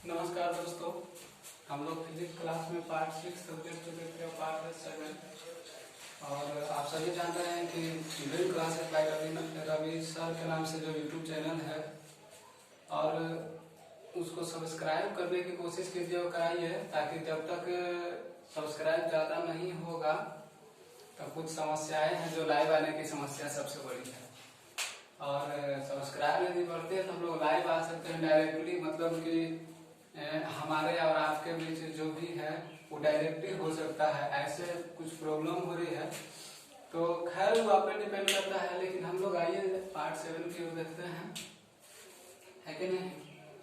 नमस्कार दोस्तों, हम लोग फिजिक्स क्लास में पार्ट 6 सब्जेक्ट को देखते हैं, पार्ट 7। और आप सभी जानते हैं कि Dream Classes by Ravi sir के नाम से जो यूट्यूब चैनल है, और उसको सब्सक्राइब करने की कोशिश कीजिए और कराइए, ताकि जब तक सब्सक्राइब ज़्यादा नहीं होगा तो कुछ समस्याएं हैं जो लाइव आने की समस्या सबसे बड़ी है। और सब्सक्राइब यदि बढ़ते हैं तो हम लोग लाइव आ सकते हैं डायरेक्टली, मतलब कि हमारे और आपके बीच जो भी है वो डायरेक्टली हो सकता है। ऐसे कुछ प्रॉब्लम हो रही है तो खैर वो आप पे डिपेंड करता है, लेकिन हम लोग आइए पार्ट 7 की ओर देखते हैं, है कि नहीं।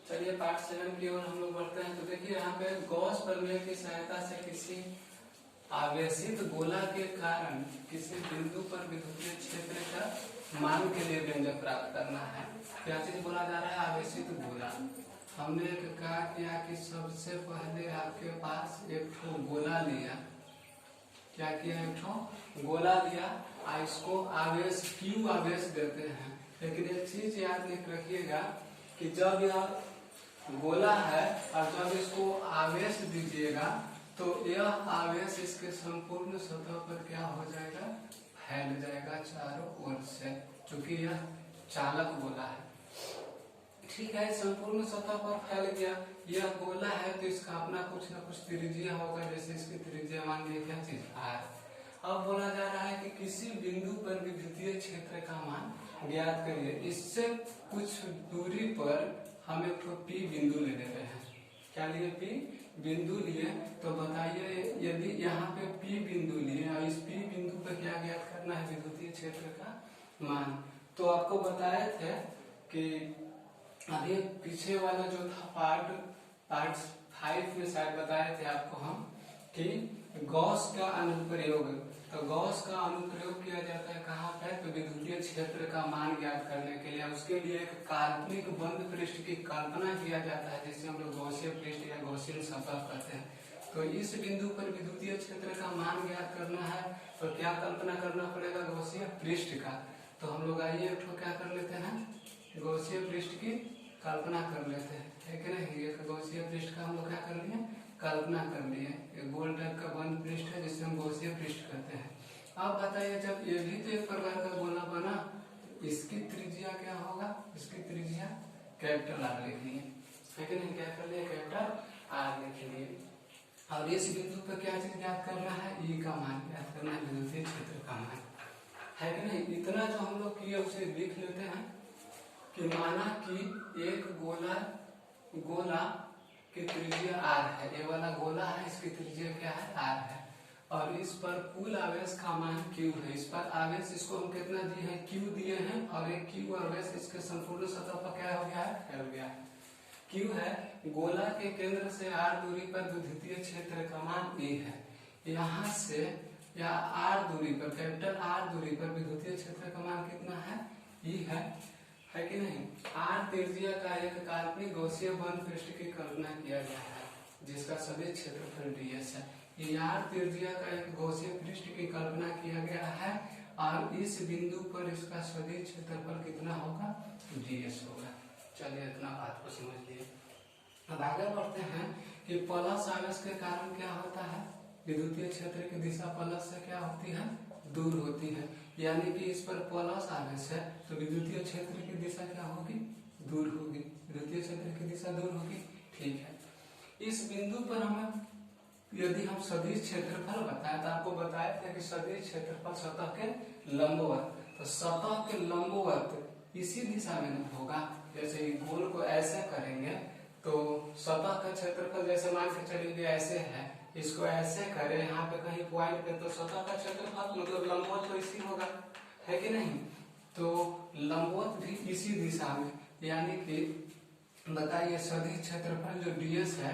चलिए पार्ट 7 की ओर हम लोग बढ़ते हैं। तो देखिए यहाँ पे गॉस प्रमेय की सहायता से किसी आवेशित गोला के कारण किसी बिंदु पर विद्युतीय क्षेत्र का मान के लिए व्यंजक प्राप्त करना है। क्या चीज बोला जा रहा है? आवेशित गोला। हमने कहा किया कि सबसे पहले आपके पास एक ठो गोला लिया। क्या किया? एक ठो गोला लिया और इसको आवेश Q आवेश देते हैं। लेकिन एक चीज याद रखिएगा कि जब यह गोला है और जब इसको आवेश दीजिएगा तो यह आवेश इसके संपूर्ण सतह पर क्या हो जाएगा? फैल जाएगा चारों ओर से, क्योंकि यह चालक गोला है। ठीक है, संपूर्ण सतह पर फैल गया। यह गोला है तो इसका अपना कुछ न कुछ त्रिज्या होगा, जैसे इसकी त्रिज्या मान लीजिए क्या चीज R। अब बोला जा रहा है कि किसी बिंदु पर विद्युतीय क्षेत्र का मान ज्ञात करिए। इससे कुछ दूरी पर हम एक तो P बिंदु ले लेते हैं। क्या लिए? P बिंदु लिए। तो बताइए, यदि यहाँ पे P बिंदु लिए और इस P बिंदु पर क्या ज्ञात करना है? विद्युतीय क्षेत्र का मान। तो आपको बताए थे कि अभी पीछे वाला जो था पार्ट 5 में शायद बताए थे आपको हम कि गॉस का अनुप्रयोग। तो गॉस का अनुप्रयोग किया जाता है कहाँ पे? तो विद्युतीय क्षेत्र का मान ज्ञात करने के लिए। उसके लिए एक काल्पनिक बंद पृष्ठ की कल्पना किया जाता है, जिसे हम लोग गॉसीय पृष्ठ या गॉसियन सतह कहते हैं। तो इस बिंदु पर विद्युतीय क्षेत्र का मान ज्ञात करना है तो क्या कल्पना करना पड़ेगा? गॉसीय पृष्ठ का। तो हम लोग आइए एक क्या कर लेते हैं, गॉसीय पृष्ठ की कल्पना कर लेते हैं, है कि नहीं। एक गॉसीय पृष्ठ का हम लोग क्या कर लिए? कल्पना कर लिए। एक गोल टाइप का बंद पृष्ठ है जिसे हम गॉसीय पृष्ठ कहते हैं। अब बताइए, जब ये भी तो एक प्रकार का गोला बना, इसकी त्रिज्या क्या होगा? इसकी त्रिज्या कैपिटल R लिख लिए, है कि नहीं। क्या कर लिए? कैपिटल R लिख लिए। और इस बिंदु पर क्या चीज ज्ञात करना है? E का मान ज्ञात करना है, विद्युतीय क्षेत्र का मान, है कि नहीं। इतना जो हम लोग किए उसे लिख लेते हैं कि माना कि एक गोला की त्रिज्या R है। ये वाला गोला है, इसकी त्रिज्या क्या है? R है। और इस पर कुल आवेश का मान Q है। इस पर आवेश इसको हम कितना दिए हैं? Q दिए हैं। और एक Q आवेश इसके संपूर्ण सतह पर क्या हो गया है? फैल गया है। Q है। गोला के केंद्र से R दूरी पर विद्युतीय क्षेत्र का मान E है। यहाँ से या R दूरी पर, कैपिटल R दूरी पर विद्युतीय क्षेत्र का मान कितना है? E है कि नहीं। R त्रिज्या का एक काल्पनिक गॉसीय बंद पृष्ठ की कल्पना किया गया है, जिसका सदिश क्षेत्रफल ds है। ये R त्रिज्या का एक गॉसीय पृष्ठ की कल्पना किया गया है और इस बिंदु पर इसका सदिश क्षेत्रफल कितना होगा? ds होगा। चलिए इतना बात को समझ लिए। अब आगे बढ़ते हैं कि प्लस आवेश के कारण क्या होता है? विद्युतीय क्षेत्र की दिशा प्लस से क्या होती है? दूर होती है। यानी कि इस पर प्लस आवेश है तो विद्युतीय क्षेत्र की दिशा क्या होगी? दूर होगी। विद्युतीय क्षेत्र की दिशा दूर होगी। ठीक है। इस बिंदु पर हमें यदि हम सदिश क्षेत्रफल बताए तो आपको बताया था कि सदिश क्षेत्रफल सतह के लंबवत। तो सतह के लंबवत इसी दिशा में होगा। जैसे गोल को ऐसे करेंगे तो सतह का क्षेत्रफल जैसे मान के चलेंगे ऐसे है, इसको ऐसे करें यहाँ पे कहीं पॉइंट पे, तो सतह का क्षेत्रफल मतलब लंबवत तो इसी होगा, है कि नहीं। तो लंबवत भी इसी दिशा में, यानी कि बताइए सदिश क्षेत्रफल जो ds है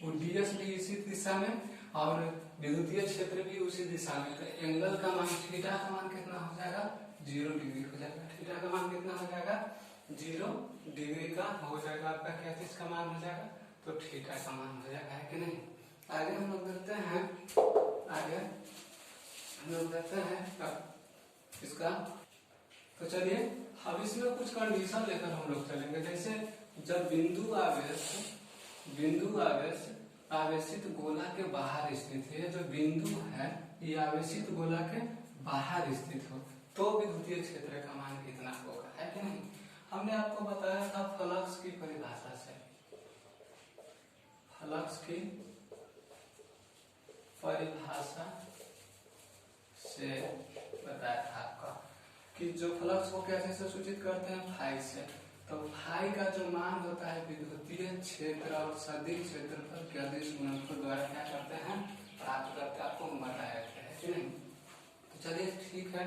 वो ds भी इसी दिशा में और विद्युतीय क्षेत्र भी उसी दिशा में। तो एंगल का मान थीटा का मान कितना हो जाएगा? 0 डिग्री हो जाएगा। थीटा का मान कितना हो जाएगा? 0 डिग्री का हो जाएगा। आपका क्या चीज का मान हो जाएगा? तो थीटा का मान हो जाएगा, है कि नहीं। आगे हम लोग देखते हैं, आगे हम लोग देखते हैं इसका। तो चलिए अब इसमें कुछ कंडीशन लेकर हम लोग चलेंगे। जैसे जब बिंदु आवेश बिंदु आवेशित गोला के बाहर स्थित है। जो बिंदु है ये आवेशित गोला के बाहर स्थित हो तो विद्युतीय क्षेत्र का मान कितना होगा, है कि नहीं। हमने आपको बताया था फ्लक्स की परिभाषा से, फ्लक्स की परिभाषा से बताया था आपका कि जो फ्लक्स को कैसे से सूचित करते हैं, फाई से। तो फाई का जो मान होता है विद्युतीय क्षेत्र और सदिश क्षेत्रफल के अदिश गुणनफल द्वारा क्या करते हैं, प्राप्त करते हैं, आपको बताया गया है कि नहीं। तो चलिए ठीक है,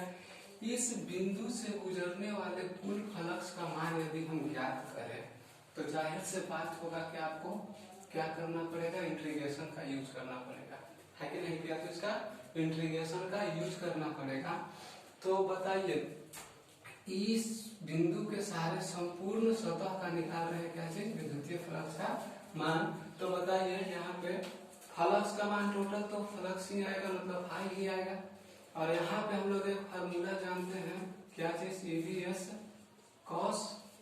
इस बिंदु से गुजरने वाले कुल फ्लक्स का मान यदि हम ज्ञात करें तो जाहिर से बात होगा कि आपको क्या करना पड़ेगा, इंटीग्रेशन का यूज करना पड़ेगा, है कि नहीं। क्या तो इसका इंटीग्रेशन का यूज करना पड़ेगा। तो बताइए इस बिंदु के सहारे संपूर्ण सतह का निकाल रहे हैं कैसे, विद्युतीय फ्लक्स का मान। तो बताइए यहाँ पे फ्लक्स का मान टोटल तो फ्लक्स ही आएगा, मतलब फाई ही आएगा। और यहाँ पे हम लोग एक फार्मूला जानते हैं, क्या चीज, EBS cos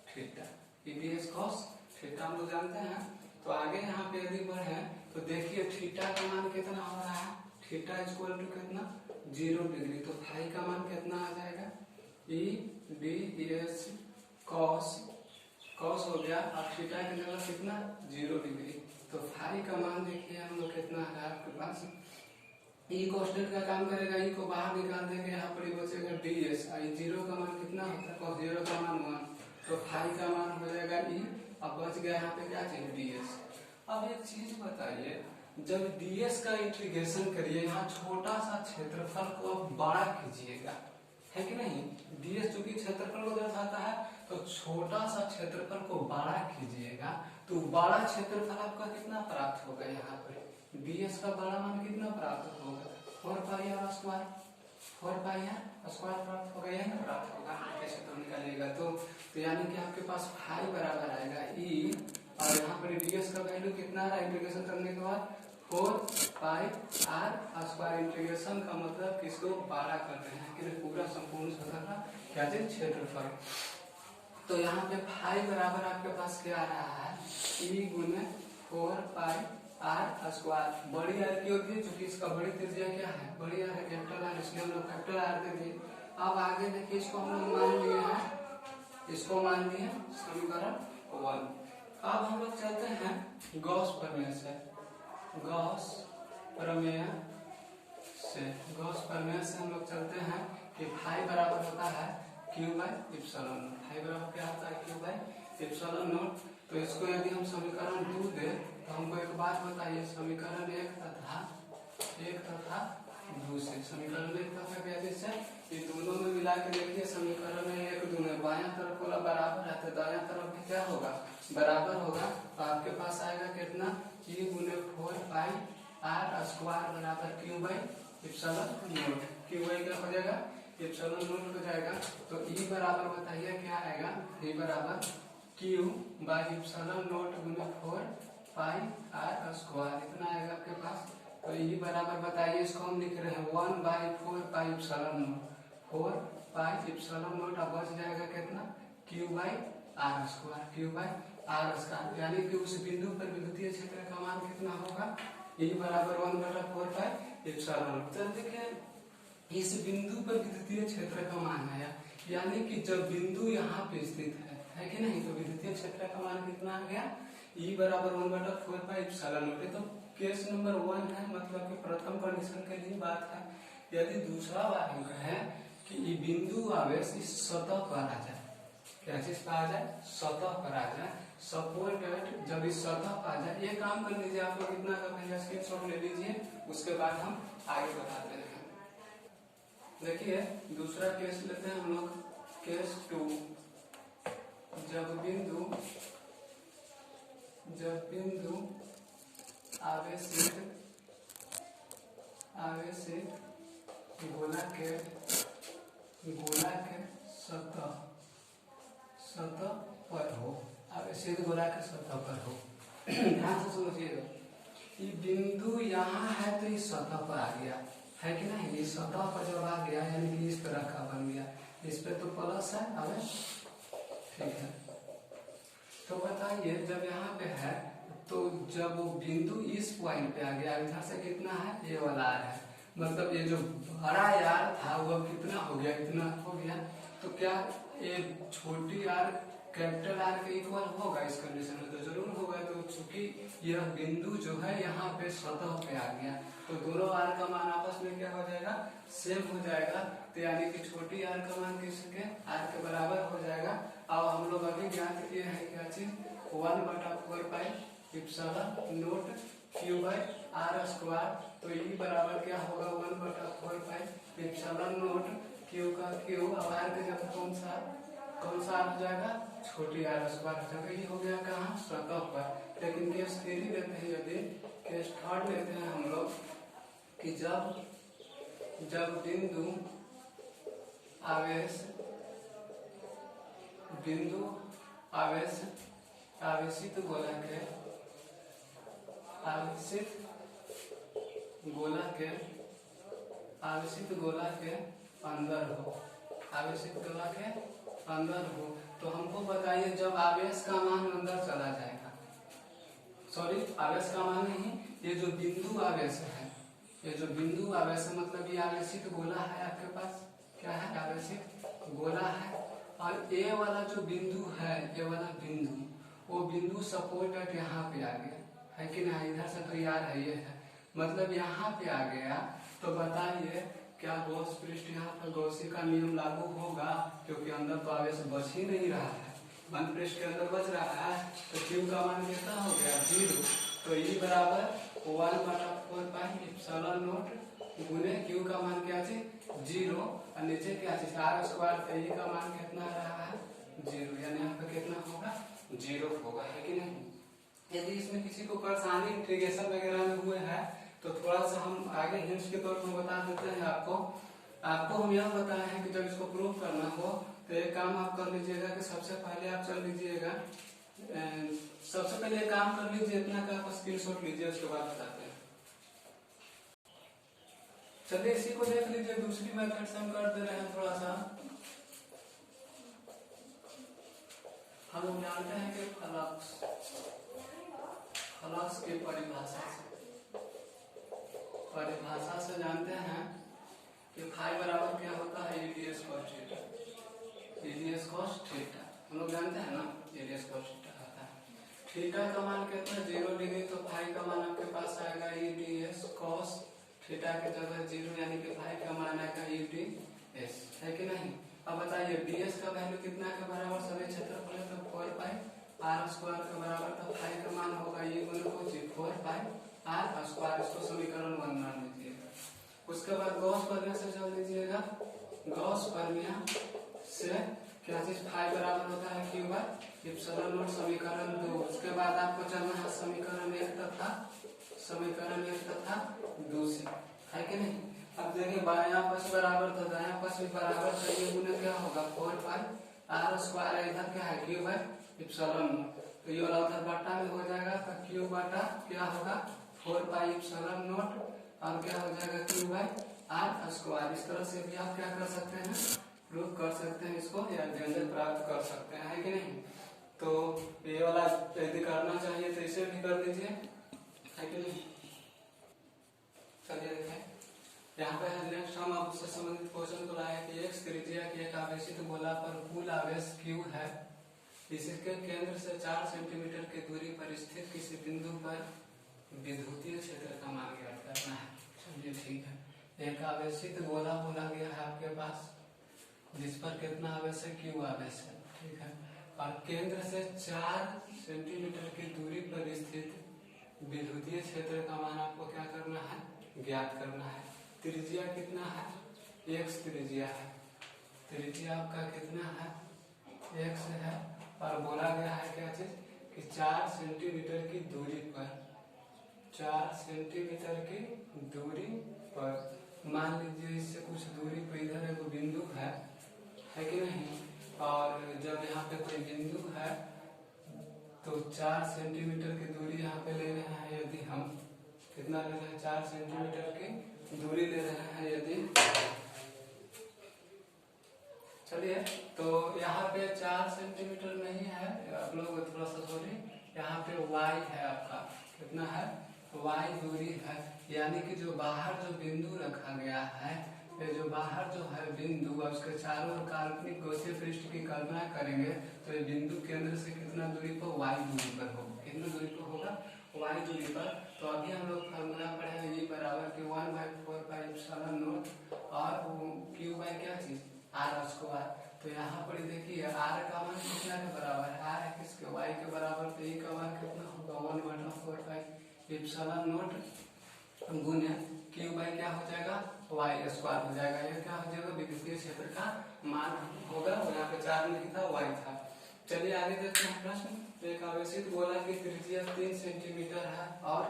theta, EBS cos theta हम लोग जानते हैं। तो आगे यहाँ पे यदि बढ़े तो देखिए थीटा का मान कितना हो रहा है, थीटा इक्वल टू कितना, 0 डिग्री। तो फाई का मान कितना आ जाएगा, EBS cos हो गया और थीटा की जगह कितना, 0 डिग्री। तो फाई का मान देखिए हम लोग कितना है आपके पास, ई कांस्टेंट का काम करेगा, ई को बाहर निकाल देंगे, यहाँ पर बचेगा ds। आई 0 का मान कितना होता है, cos 0 का मान 1। तो फाई का मान हो जाएगा ई, अब बच गया यहाँ पे क्या चाहिए, ds। अब एक चीज बताइए, जब ds का इंटीग्रेशन करिए, यहाँ छोटा सा क्षेत्रफल को आप बड़ा कीजिएगा, है कि नहीं। ds चूंकि क्षेत्रफल को दर्शाता है तो छोटा सा क्षेत्रफल को बड़ा कीजिएगा तो बड़ा क्षेत्रफल आपका कितना प्राप्त होगा, यहाँ पर ds का बड़ा मान कितना प्राप्त होगा, 4 pi r square, 4 pi r square प्राप्त होगा, यही ना प्राप्त होगा। ऐसे तो निकालिएगा तो यानी कि आपके पास फाई बराबर आएगा ई, और यहाँ पर ds का वैल्यू कितना है इंटीग्रेशन करने के बाद 4 पाई आर स्क्वायर। इंटीग्रेशन का मतलब किसको बड़ा कर रहे हैं कि पूरा संपूर्ण सतह का क्या चीज, क्षेत्रफल। तो यहाँ पे फाई बराबर आपके पास क्या आ रहा है, ई गुने 4 पाई आर स्क्वायर। बड़ी आर की होती है क्योंकि इसका बड़ी त्रिज्या क्या है, बड़ी आर है, कैपिटल आर, इसलिए हम लोग कैपिटल आर दे दिए। अब आगे देखिए इसको हम लोग मान लिए हैं, इसको मान लिए समीकरण 1। अब हम लोग चलते हैं गॉस प्रमेय से, गॉस प्रमेय से हम लोग चलते हैं कि फाई बराबर होता है q by epsilon not. Phi बराबर क्या होता है, क्यू बाई इप्सिलॉन नॉट। तो इसको यदि हम समीकरण 2 दे तो हमको एक बात बताइए, समीकरण 1 तथा 2 से, समीकरण 1 तथा क्या चीज से, ये दोनों में मिला के देखिए समीकरण में 1 2 में बायां तरफ वाला बराबर है तो दायां तरफ भी क्या होगा, बराबर होगा। तो आपके पास आएगा कितना, ई गुने 4 पाई आर स्क्वायर बराबर Q by epsilon not. Q by क्या हो जाएगा, इप्सिलॉन नॉट हो जाएगा। तो ई बराबर बताइए क्या आएगा, ई बराबर क्यू बाई इप्सिलॉन नॉट गुने 4 पाई आर स्क्वायर, इतना आएगा आपके पास। तो ई बराबर बताइए, इसको हम लिख रहे हैं 1 by 4 pi epsilon not, 4 pi epsilon not. अब बच जाएगा कितना, q by r square, q by r square. यानी कि उस बिंदु पर विद्युतीय क्षेत्र का मान कितना होगा, ई बराबर 1/4 पाई इप्सिलॉन नॉट। तो देखिए इस बिंदु पर विद्युतीय क्षेत्र का मान आया, यानी कि जब बिंदु यहाँ पे स्थित है कि नहीं, तो विद्युतीय क्षेत्र का मान कितना आ गया, ई बराबर 1/4 पाई इप्सिलॉन नॉट। तो केस नंबर 1 है, मतलब कि प्रथम कंडीशन के लिए बात है। यदि दूसरा वाक्य है कि ये बिंदु आवेश इस सतह पर आ जाए, क्या चीज पर आ जाए, सतह पर आ जाए, सपोर्टेड, जब इस सतह पर आ जाए, ये काम कर लीजिए आप लोग, इतना का पहले स्क्रीनशॉट ले लीजिए, उसके बाद हम आगे बताते हैं। देखिए दूसरा केस लेते हैं हम लोग, केस 2। जब बिंदु आवेशित गोला के सतह पर हो, आवेशित गोला के सतह पर हो। ध्यान से समझिएगा, ये बिंदु यहाँ है तो इस सतह पर आ गया, है कि नहीं। इस सतह पर जब आ गया यानी कि इस तरह का बन गया, इस पे तो प्लस है, अब ठीक है। तो बताइए जब यहाँ पे है तो जब वो बिंदु इस पॉइंट पे आ गया, इधर से कितना है, ये वाला आर है, मतलब ये जो बड़ा आर था वो कितना हो गया, इतना हो गया। तो क्या ये छोटी आर कैपिटल आर के इक्वल होगा इस कंडीशन में? तो जरूर होगा। तो चूंकि यह बिंदु जो है यहाँ पे सतह पे आ गया, तो दोनों आर का मान आपस में क्या हो जाएगा, सेम हो जाएगा। तो यानी कि छोटी आर का मान किसके, आर के बराबर हो जाएगा। अब हम लोग अभी ज्ञात किए हैं क्या चीज, 1/4 pi epsilon not q by r square. तो ई बराबर क्या होगा, 1/4 पाई एप्सिलॉन नॉट क्यू का क्यू, अब आर के जगह कौन सा आ जाएगा, छोटी आर स्क्वायर हो जाएगा। ये हो गया कहाँ, सतह पर। लेकिन केस 3 लेते हैं, यदि केस 3 लेते हैं हम लोग कि जब बिंदु आवेशित गोला के अंदर हो, तो हमको बताइए जब आवेश का मान अंदर चला जाएगा, सॉरी आवेश का मान नहीं, ये जो बिंदु आवेश है, ये जो बिंदु आवेश है मतलब ये आवेशित गोला है आपके पास, क्या है, आवेशित गोला है। और ये वाला जो बिंदु है, ये वाला बिंदु, वो बिंदु सपोर्टेड यहाँ पे आ गया है कि नहीं, इधर से तो यार है, ये है मतलब यहाँ पे आ गया। तो बताइए क्या गॉस पृष्ठ यहाँ पर गॉसी का नियम लागू होगा, क्योंकि अंदर तो आवेश बच ही नहीं रहा है, बंद पृष्ठ के अंदर बच रहा है। तो क्यू का मान कितना हो गया, 0। तो ई बराबर 1/4 पाई एप्सिलॉन नॉट गुने क्यू का मान क्या चीज, 0, और नीचे क्या चीज आर स्क्वायर, तो ई का मान कितना रहा है, 0, यानी यहाँ पे कितना होगा, 0 होगा, है कि नहीं। यदि इसमें किसी को परेशानी इंटीग्रेशन वगैरह में हुए हैं तो थोड़ा सा हम आगे हिंट्स के तौर पर बता देते हैं आपको हम यह बताए हैं कि जब इसको प्रूव करना हो तो एक काम आप कर लीजिएगा कि सबसे पहले आप चल लीजिएगा, सबसे पहले एक काम कर लीजिए, इतना का आप स्क्रीनशॉट लीजिए, उसके बाद बताते हैं। चलिए इसी को देख लीजिए, दूसरी मेथड से हम कर दे रहे हैं थोड़ा सा। हम लोग जानते हैं कि फ्लक्स की परिभाषा से जानते हैं कि फाई बराबर क्या होता है, ईडीएस cos थीटा। हम लोग जानते हैं ना, ईडीएस cos थीटा होता है। थीटा का मान कितना है, 0 डिग्री, तो फाई का मान आपके पास आएगा ईडीएस cos थीटा के जगह 0, यानी कि फाई का मान आएगा ईडीएस, है कि नहीं। अब बताइए डीएस का वैल्यू कितना के बराबर, सभी क्षेत्रफल है तो 4 पाई आर स्क्वायर के बराबर, तो फाई का मान होगा ये गुना 4 पाई आर स्क्वायर। इसको समीकरण 1 मान लीजिएगा। उसके बाद गॉस प्रमेय से चल लीजिएगा, गॉस प्रमेय से क्या चीज फाई बराबर होता है क्यू बाई एप्सिलॉन नॉट, समीकरण 2। उसके बाद आपको चलना है समीकरण 1 तथा 2 से, है कि नहीं। अब देखिए बायां पक्ष बराबर तो दायां पक्ष भी बराबर, तो ये गुना क्या होगा, 4 पाई आर स्क्वायर, इधर क्या है क्यू बाई एप्सिलॉन नॉट, तो ये वाला उधर बटा में हो जाएगा, तो क्यू बटा क्या होगा 4 पाई एप्सिलॉन नॉट, और क्या हो जाएगा क्यू बाई आर स्क्वायर। इस तरह से भी आप क्या कर सकते हैं, प्रूव कर सकते हैं इसको, या व्यंजक प्राप्त कर सकते हैं, है कि नहीं। तो ये वाला यदि करना चाहिए तो इसे भी कर दीजिए, है कि नहीं। चलिए देखें यहाँ पे नेक्स्ट हम अब उससे संबंधित क्वेश्चन को लाए कि एक त्रिज्या की एक आवेशित गोला पर कुल आवेश Q है, इसके केंद्र से 4 सेंटीमीटर की दूरी पर स्थित किसी बिंदु पर विद्युतीय क्षेत्र का मान ज्ञात करना है। चलिए ठीक है, एक आवेशित गोला बोला गया है आपके पास, जिस पर कितना आवेश है, Q आवेश है, ठीक है, और केंद्र से 4 सेंटीमीटर की दूरी पर स्थित विद्युतीय क्षेत्र का मान आपको क्या करना है, ज्ञात करना है। त्रिज्या कितना है, x त्रिज्या है, त्रिज्या आपका कितना है, x है, और बोला गया है क्या चीज कि 4 सेंटीमीटर की दूरी पर, 4 सेंटीमीटर की दूरी पर, मान लीजिए इससे कुछ दूरी पर इधर एक बिंदु है कि नहीं, और जब यहाँ पे कोई बिंदु है तो 4 सेंटीमीटर की दूरी यहाँ पे ले रहे हैं, यदि हम कितना ले रहे हैं, 4 सेंटीमीटर की दूरी ले रहे हैं यदि, चलिए तो यहाँ पे 4 सेंटीमीटर नहीं है, आप लोग थोड़ा सा सॉरी, यहाँ पे y है आपका, कितना है y दूरी है, यानी कि जो बाहर जो बिंदु रखा गया है, ये जो बाहर जो है बिंदु और उसके चारों ओर काल्पनिक गोलीय पृष्ठ की कल्पना करेंगे तो ये बिंदु केंद्र से कितना दूरी पर y दूरी पर होगा, कितना दूरी पर होगा y दूरी पर। तो अभी हम लोग फॉर्मूला पढ़े ये बराबर कि 1/4πε0 और क्यू बाई क्या चीज r स्क्वायर। तो यहाँ पर देखिए r का मान कितना के बराबर है, r है किसके y के बराबर, तो ये का मान कितना होगा 1/4πε0 गुने क्यू बाई क्या हो जाएगा y स्क्वायर हो जाएगा। ये क्या हो जाएगा विद्युतीय क्षेत्र का मान होगा, और यहाँ पे 4 नहीं था y था। चलिए आगे देखते हैं प्रश्न। तो एक आवेशित गोला की त्रिज्या 3 सेंटीमीटर है और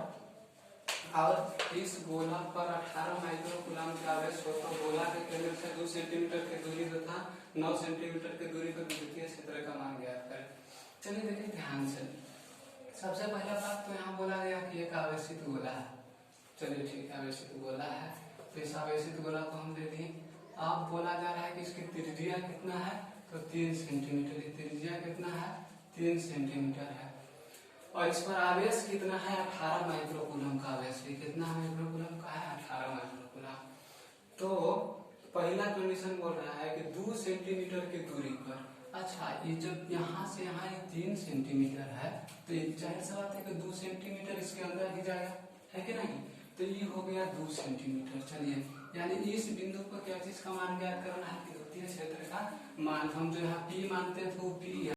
इस गोला पर 18 माइक्रो कूलम का आवेश हो, तो गोला के केंद्र से 2 सेंटीमीटर की दूरी तथा 9 सेंटीमीटर की दूरी पर विद्युतीय क्षेत्र का मान ज्ञात करें। चलिए देखिए ध्यान से, सबसे पहला बात तो यहाँ बोला गया कि एक आवेशित गोला है। चलिए ठीक है, आवेशित गोला है, तो इस आवेशित गोला को हम ले दिए। अब बोला जा रहा है कि इसकी त्रिज्या कितना है, तो 3 सेंटीमीटर। त्रिज्या कितना है 3 सेंटीमीटर है, और इस पर आवेश कितना है 18 माइक्रो कूलम का आवेश भी कितना माइक्रो कूलम का है 18 माइक्रो कूलम। तो पहला कंडीशन बोल रहा है कि 2 सेंटीमीटर की दूरी पर, अच्छा ये जब यहाँ से यहाँ ये 3 सेंटीमीटर है, तो ये जाहिर सा बात है कि 2 सेंटीमीटर इसके अंदर ही जाएगा, है कि नहीं। तो ये हो गया 2 सेंटीमीटर। चलिए यानी इस बिंदु पर क्या चीज का मान ज्ञात करना है, विद्युतीय क्षेत्र का मान। हम जो यहाँ P मानते हैं तो P